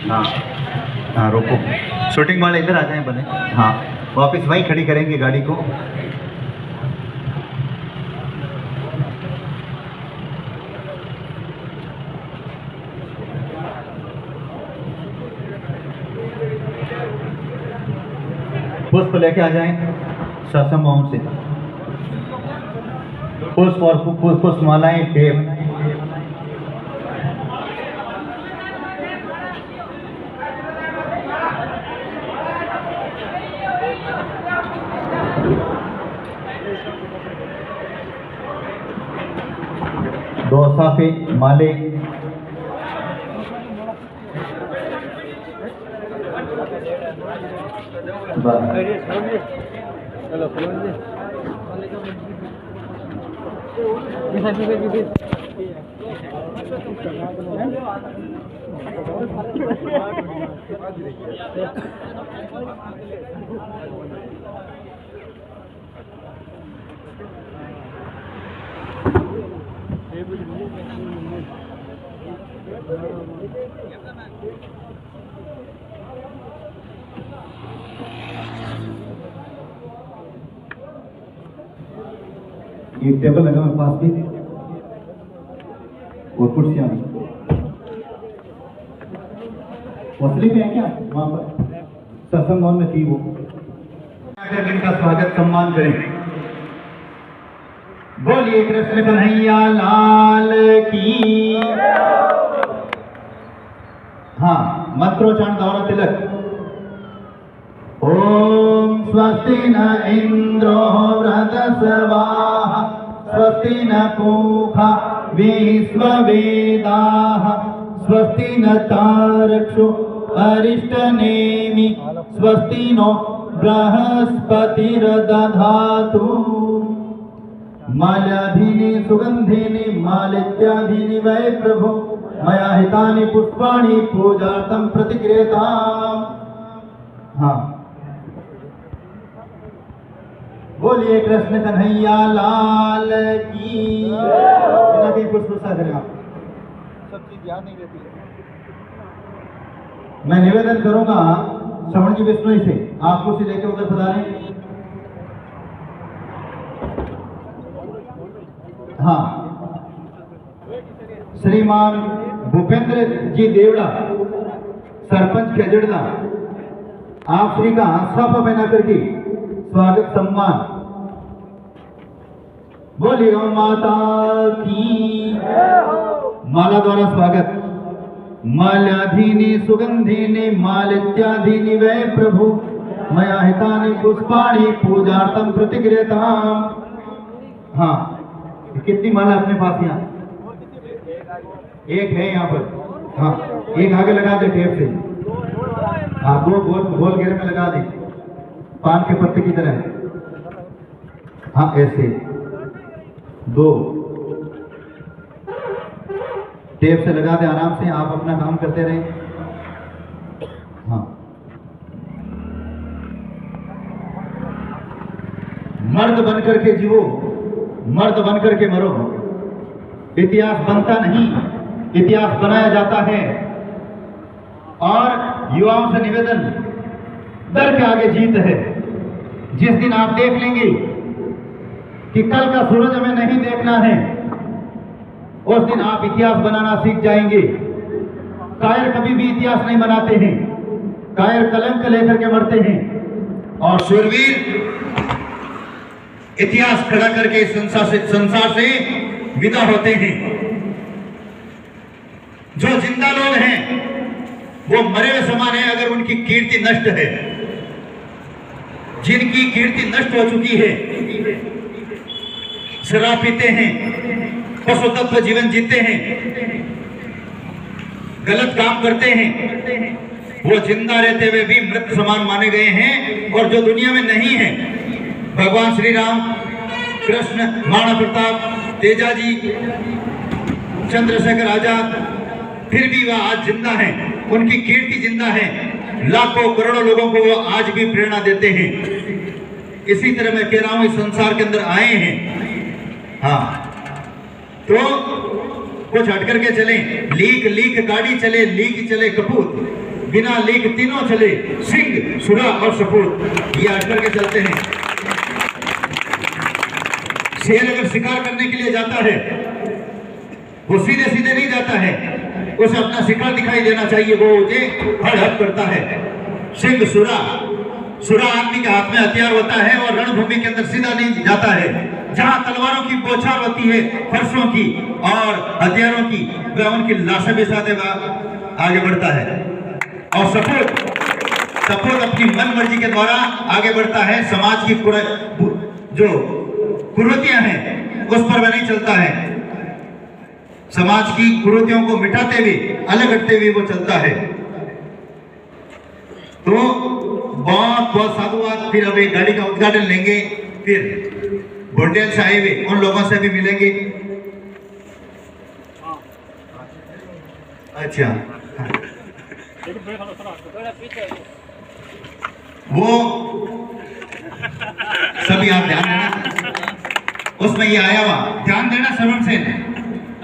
हाँ हाँ, रोको। शूटिंग वाले इधर आ जाएं बने। हाँ, वापस वहीं खड़ी करेंगे गाड़ी को। पुष्प लेके आ जाएं शासन भवन से। पुष्प और पुष्प मालाएं, टेप। दो साफे माले, ये टेबल लगा मेरे पास भी और कुर्सियां भी। मछली पे है क्या वहां पर? सत्संग भवन में थी वो। इनका स्वागत सम्मान करें। बोलिए कृष्ण कन्हैया लाल की। हाँ, मंत्रोच्चारण द्वारा तिलक। ओम स्वस्ति न इंद्रो वृहस्पतिः स्वस्ति न पूषा विश्ववेदाः स्वस्ति न तारक्षो अरिष्टनेमि स्वस्ति नो बृहस्पतिर्दधातु। माल्याधीनि सुगंधीनि मालित्याधीनि वै प्रभो मया हितानि पुष्पाणि पूजार्थं प्रतिगृह्यताम्। हाँ, बोलिए कृष्ण कन्हैया लाल की। बिना कहीं पुष्प करें आप, सब चीज ध्यान नहीं रहती। मैं निवेदन करूंगा श्रवण जी विष्णु से, आप कुर्सी लेके उधर पधारें। हाँ, श्रीमान भूपेंद्र जी देवड़ा, सरपंच खेजड़ना, आप श्री का साफा पहना करके स्वागत सम्मान। बोलिए गौ माता की। माला द्वारा स्वागत। माल्याधीनि सुगंधीनि मालित्याधीनि वै प्रभु मया हितानि पुष्पाणि पूजार्थं प्रतिगृह्यताम्। हाँ, कितनी माला अपने पास यहाँ? एक है यहाँ पर। हाँ, एक आगे लगा दे टेप से। हाँ, दो गोल घेरे में लगा दे, पान के पत्ते की तरह। हाँ, ऐसे दो टेप से लगा दे आराम से। आप अपना काम करते रहें। हाँ, मर्द बनकर के जीवो, मर्द बनकर के मरो। इतिहास बनता नहीं, इतिहास बनाया जाता है। और युवाओं से निवेदन, डर के आगे जीत है। जिस दिन आप देख लेंगे कि कल का सूरज हमें नहीं देखना है, उस दिन आप इतिहास बनाना सीख जाएंगे। कायर कभी भी इतिहास नहीं बनाते हैं, कायर कलंक लेकर के मरते हैं। और शूरवीर इतिहास खड़ा करके इस संसार से विदा होते हैं। जो जिंदा लोग हैं वो मरे हुए समान है अगर उनकी कीर्ति नष्ट है। जिनकी कीर्ति नष्ट हो चुकी है, शराब पीते हैं, पशु तत्व जीवन जीते हैं, गलत काम करते हैं, वो जिंदा रहते हुए भी मृत समान माने गए हैं। और जो दुनिया में नहीं है, भगवान श्री राम, कृष्ण, महाराणा प्रताप, तेजाजी, चंद्रशेखर आजाद, फिर भी वह आज जिंदा हैं, उनकी कीर्ति जिंदा है। लाखों करोड़ों लोगों को वो आज भी प्रेरणा देते हैं। इसी तरह मैं कह रहा हूं, इस संसार के अंदर आए हैं। हाँ, तो कुछ हट करके चले। लीक लीक गाड़ी चले, लीक चले कपूत, बिना लीक तीनों चले, सिंह सुरा और सपूत, ये हट करके चलते हैं। शेर अगर शिकार करने के लिए जाता है वो सीधे सीधे नहीं जाता है, उसे अपना शिकार दिखाई देना चाहिए, वो उसे हड़ हड़ करता है। सिंह सुरा, सुरा आदमी के हाथ में हथियार होता है और रणभूमि के अंदर सीधा नहीं जाता है। जहां तलवारों की बौछार होती है, फरसों की और हथियारों की, वह उनकी लाशें भी साथ आगे बढ़ता है। और सपूत, सपूत अपनी मन मर्जी के द्वारा आगे बढ़ता है। समाज की जो कुरीतियां हैं उस पर वह नहीं चलता है, समाज की कुरीतियों को मिटाते हुए, अलग हटते हुए वो चलता है। तो बहुत बहुत साधुवाद। फिर अब एक गाड़ी का उद्घाटन लेंगे, फिर बुंदेल से आए हुए उन लोगों से भी मिलेंगे। अच्छा, वो सभी आप ध्यान देना, उसमें ये आया हुआ, ध्यान देना श्रवण सेन,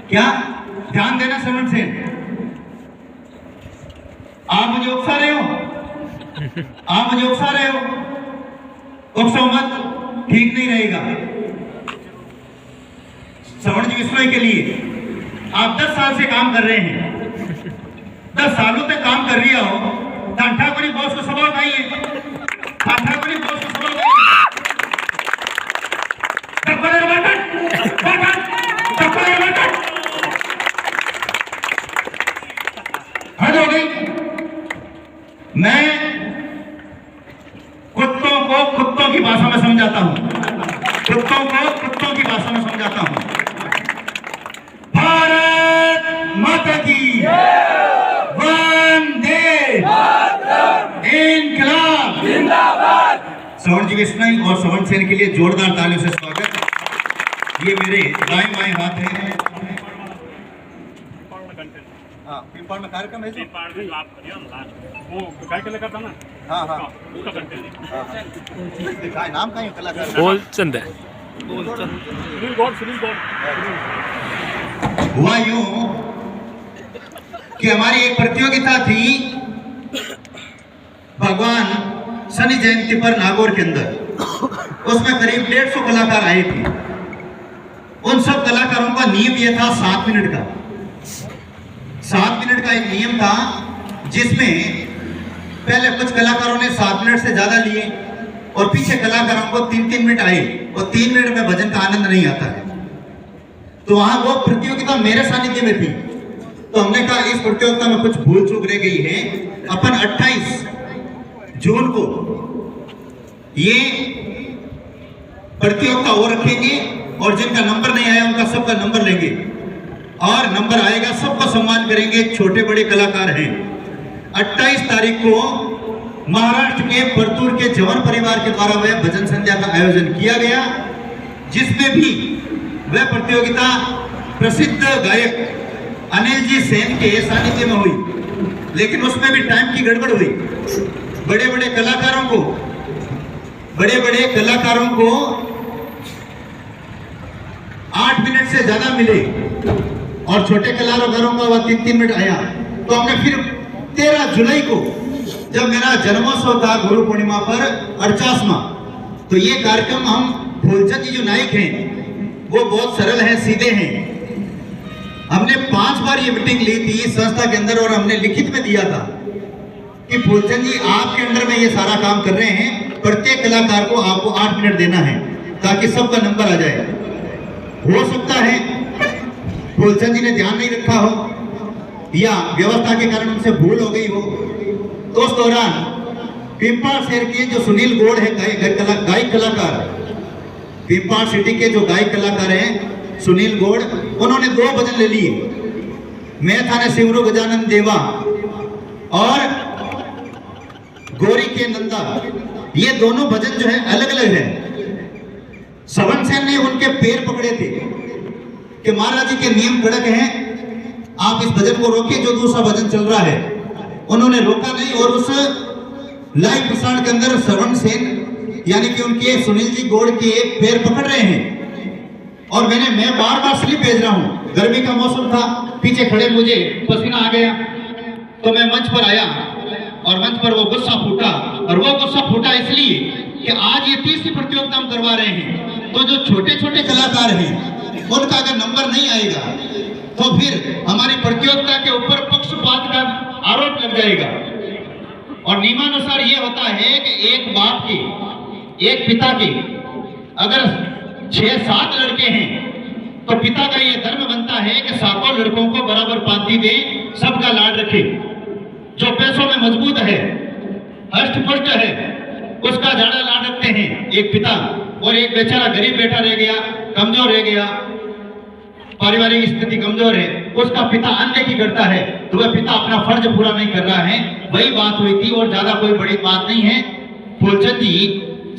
क्या ध्यान देना श्रवण सेन, आप मुझे उकसा रहे हो, आप मुझे उकसा रहे हो, उकसाओ मत, ठीक नहीं रहेगा। श्रवण जी विश्नोई के लिए आप 10 साल से काम कर रहे हैं, 10 सालों तक काम कर रही हो, ठाकुरी बॉस को सबक आइए, ठाकुरी बॉस को सबक आइए। हद हो गई। मैं कुत्तों को कुत्तों की भाषा में समझाता हूं, कुत्तों को कुत्तों की भाषा में समझाता हूं। भारत माता की वंदे इंकलाब जिंदाबाद। श्रवण जी विश्नोई और श्रवण सेन के लिए जोरदार तालियों से स्वागत। ये मेरे दाएं बाएं हाथ है। पिंपल में कार्यक्रम है जो वो काय कलाकार था ना, हाँ हाँ उसका कंटेंट दिखाए, नाम का ही कलाकार बोलचंद है, सुनील गौड़, सुनील गौड़। हुआ यूं कि हमारी एक प्रतियोगिता थी भगवान शनि जयंती पर नागौर के अंदर, उसमें करीब 150 कलाकार आए थे। उन सब कलाकारों का नियम यह था 7 मिनट का, 7 मिनट का एक नियम था, जिसमें पहले कुछ कलाकारों ने 7 मिनट से ज्यादा लिए और पीछे कलाकारों को 3-3 मिनट आए, और 3 मिनट में भजन का आनंद नहीं आता है। तो वहां वो प्रतियोगिता मेरे सानिध्य में थी, तो हमने कहा इस प्रतियोगिता में कुछ भूल चूक रह गई है, अपन 28 जून को ये प्रतियोगिता और रखेंगे, और जिनका नंबर नहीं आया उनका सबका नंबर लेंगे, और नंबर आएगा सबका सम्मान करेंगे। छोटे बड़े कलाकार हैं। 28 तारीख को महाराष्ट्र के परतूर के जवान परिवार के द्वारा वह भजन संध्या का आयोजन किया गया, जिसमें भी वह प्रतियोगिता प्रसिद्ध गायक अनिल जी सेन के सानिध्य में हुई, लेकिन उसमें भी टाइम की गड़बड़ हुई। बड़े बड़े कलाकारों को 8 मिनट से ज्यादा मिले, और छोटे कलाकारों का वह 3-3 मिनट आया। तो हमने फिर 13 जुलाई को, जब मेरा जन्मोत्सव था गुरु पूर्णिमा पर 48वां, तो ये कार्यक्रम हम फूलचंद जी जो नायक हैं वो बहुत सरल हैं, सीधे हैं। हमने 5 बार ये मीटिंग ली थी संस्था के अंदर, और हमने लिखित में दिया था कि फूलचंद जी आपके अंडर में ये सारा काम कर रहे हैं, प्रत्येक कलाकार को आपको 8 मिनट देना है ताकि सबका नंबर आ जाए। हो सकता है फूलचंद जी ने ध्यान नहीं रखा हो, या व्यवस्था के कारण उनसे भूल हो गई हो। तो उस दौरान पिंपल शहर के जो सुनील गौड़ है गायक कलाकार, पिंपल सिटी के जो गायक कलाकार हैं सुनील गौड़, उन्होंने 2 भजन ले लिए। मैं थाने सिमरू गजानन देवा और गौरी के नंदा, ये दोनों भजन जो है अलग अलग है। श्रवण सेन ने उनके पैर पकड़े थे कि महाराज जी के नियम कड़क हैं, आप इस भजन को रोकिए जो दूसरा भजन चल रहा है। उन्होंने रोका नहीं, और उस लाइव प्रसारण के अंदर श्रवण सेन यानी कि उनके सुनील जी गौड़ के पैर पकड़ रहे हैं, और मैं बार बार स्लिप भेज रहा हूं गर्मी का मौसम था, पीछे खड़े मुझे पसीना आ गया, तो मैं मंच पर आया और मंच पर वो गुस्सा फूटा। और वो गुस्सा फूटा इसलिए कि आज ये तीसरी प्रतियोगिता हम करवा रहे हैं, तो जो छोटे छोटे कलाकार हैं उनका अगर नंबर नहीं आएगा तो फिर हमारी प्रतियोगिता के ऊपर पक्षपात का आरोप लग जाएगा। और नियमानुसार ये होता है कि एक बाप के, एक पिता के अगर 6-7 लड़के हैं तो पिता का ये धर्म बनता है कि सातों लड़कों को बराबर पाती दे, सबका लाड रखे। जो पैसों में मजबूत है, हष्ट पुष्ट है, उसका ज्यादा लाड रखते हैं एक पिता। और एक बेचारा गरीब बैठा रह गया, कमजोर रह गया, पारिवारिक स्थिति कमजोर है, उसका पिता अन्य की करता है, तो वह पिता अपना फर्ज पूरा नहीं कर रहा है। वही बात हुई थी और ज्यादा कोई बड़ी बात नहीं है। फूलचंद जी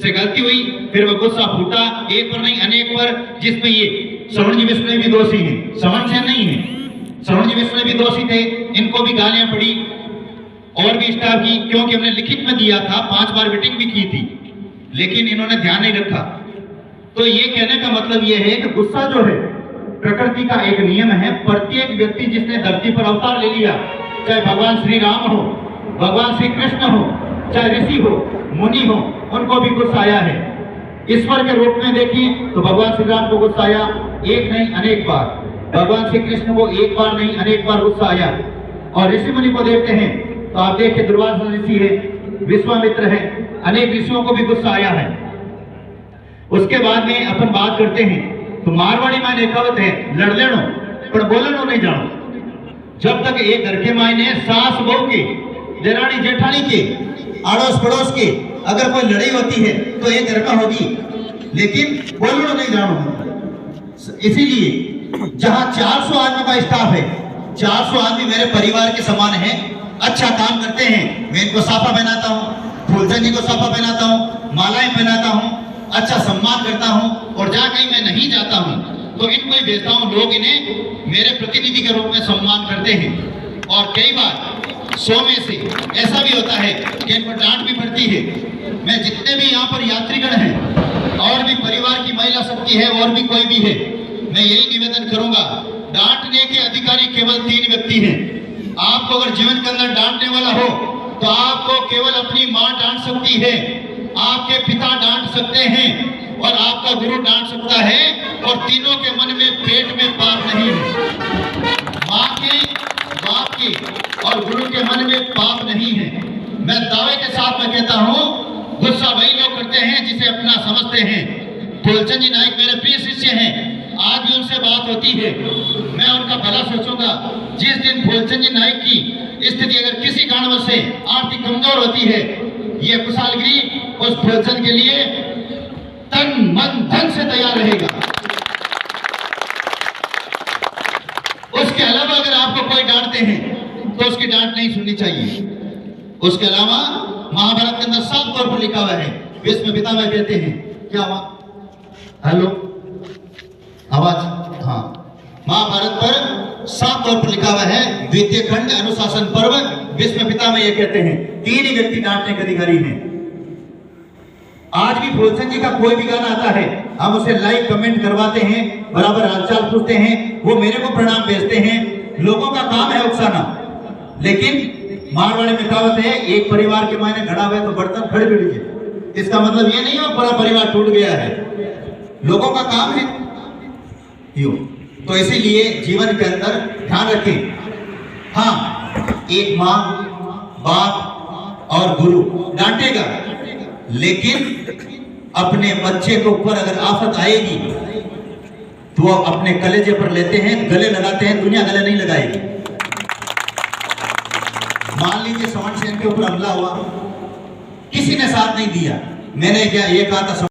से गलती हुई, फिर वह गुस्सा फूटा, एक पर नहीं अनेक पर, जिसमें ये श्रवण जी विष्णु भी दोषी हैं, श्रवण से नहीं है, श्रवण जी विष्णु भी दोषी थे, इनको भी गालियां पड़ी और भी स्टाफ की, क्योंकि हमने लिखित में दिया था, 5 बार मीटिंग भी की थी, लेकिन इन्होंने ध्यान नहीं रखा। तो ये कहने का मतलब ये है कि गुस्सा जो है प्रकृति का एक नियम है। प्रत्येक व्यक्ति जिसने धरती पर अवतार ले लिया, चाहे भगवान श्री राम हो, भगवान श्री कृष्ण हो, चाहे ऋषि हो, मुनि हो, उनको भी गुस्सा आया है। ईश्वर के रूप में देखिए तो भगवान श्री राम को गुस्सा आया, एक नहीं अनेक बार। भगवान श्री कृष्ण को एक बार नहीं अनेक बार गुस्सा आया। और ऋषि मुनि को देखते हैं तो आप देखिए, दुर्वासा ऋषि है, विश्वामित्र है, अनेक ऋषियों को भी गुस्सा आया है। उसके बाद में अपन बात करते हैं तो मारवाड़ी में एक कहावत है, लड़ लेनो पर बोलनो नहीं जानो। जब तक एक घर के मायने सास बहू के, देरानी जेठानी के, आड़ोस पड़ोस के अगर कोई लड़ाई होती है तो एक घर में होगी, लेकिन बोलनो नहीं जानो। इसीलिए जहां 400 आदमी का स्टाफ है, 400 आदमी मेरे परिवार के समान है, अच्छा काम करते हैं। मैं इनको साफा पहनाता हूँ, फूलचंद जी को साफा पहनाता हूँ, मालाएं पहनाता हूँ, अच्छा सम्मान करता हूँ। और जहाँ कहीं मैं नहीं जाता हूँ तो इनको ही भेजता हूँ, लोग इन्हें मेरे प्रतिनिधि के रूप में सम्मान करते हैं। और कई बार 100 में से ऐसा भी होता है कि इनको डांट भी पड़ती है। मैं जितने भी यहाँ पर यात्रीगण हैं और भी परिवार की महिला शक्ति है और भी कोई भी है, मैं यही निवेदन करूंगा, डांटने के अधिकारी केवल 3 व्यक्ति हैं। आपको अगर जीवन के अंदर डांटने वाला हो तो आपको केवल अपनी माँ डांट सकती है, आपके पिता डांट सकते हैं और आपका गुरु डांट सकता है। और तीनों के मन में पेट में पाप नहीं है, माँ के, बाप के और गुरु के मन में पाप नहीं है। मैं दावे के साथ में कहता हूँ, गुस्सा वही लोग करते हैं जिसे अपना समझते हैं। फूलचंद जी नायक मेरे प्रिय शिष्य हैं, आज भी उनसे बात होती है, मैं उनका भला सोचूंगा। जिस दिन फूलचंद जी नायक की स्थिति अगर किसी कारणवश से आर्थिक कमजोर होती है, ये कुशालगिरी उस फूलचंद के लिए तन मन धन से तैयार रहेगा। उसके अलावा अगर आपको कोई डांटते हैं तो उसकी डांट नहीं सुननी चाहिए। उसके अलावा महाभारत के अंदर साफ तौर पर लिखा हुआ है, भीष्म पितामह कहते हैं, क्या हुआ, हेलो आवाज, हाँ, महाभारत पर साफ तौर पर लिखा हुआ है, द्वितीय खंड अनुशासन पर्व, भीष्म पितामह ये कहते हैं 3 ही व्यक्ति डांटने के अधिकारी हैं। आज भी फूलचंद जी का कोई भी गाना आता है, हम उसे लाइक कमेंट करवाते हैं, बराबर हालचाल पूछते हैं, वो मेरे को प्रणाम भेजते हैं। लोगों का काम है उकसाना, लेकिन मारवाड़ी में कहावत है, एक परिवार के मायने घड़ा हुआ तो बर्तन खड़े भी लीजिए। इसका मतलब ये नहीं है पूरा परिवार टूट गया है, लोगों का काम है यूं। तो इसीलिए जीवन के अंदर ध्यान रखें, हाँ, एक माँ, बाप और गुरु डांटेगा, लेकिन अपने बच्चे के ऊपर अगर आफत आएगी तो वो अपने कलेजे पर लेते हैं, गले लगाते हैं, दुनिया गले नहीं लगाएगी। मान लीजिए श्रवण सेन के ऊपर हमला हुआ, किसी ने साथ नहीं दिया, मैंने क्या ये कहा था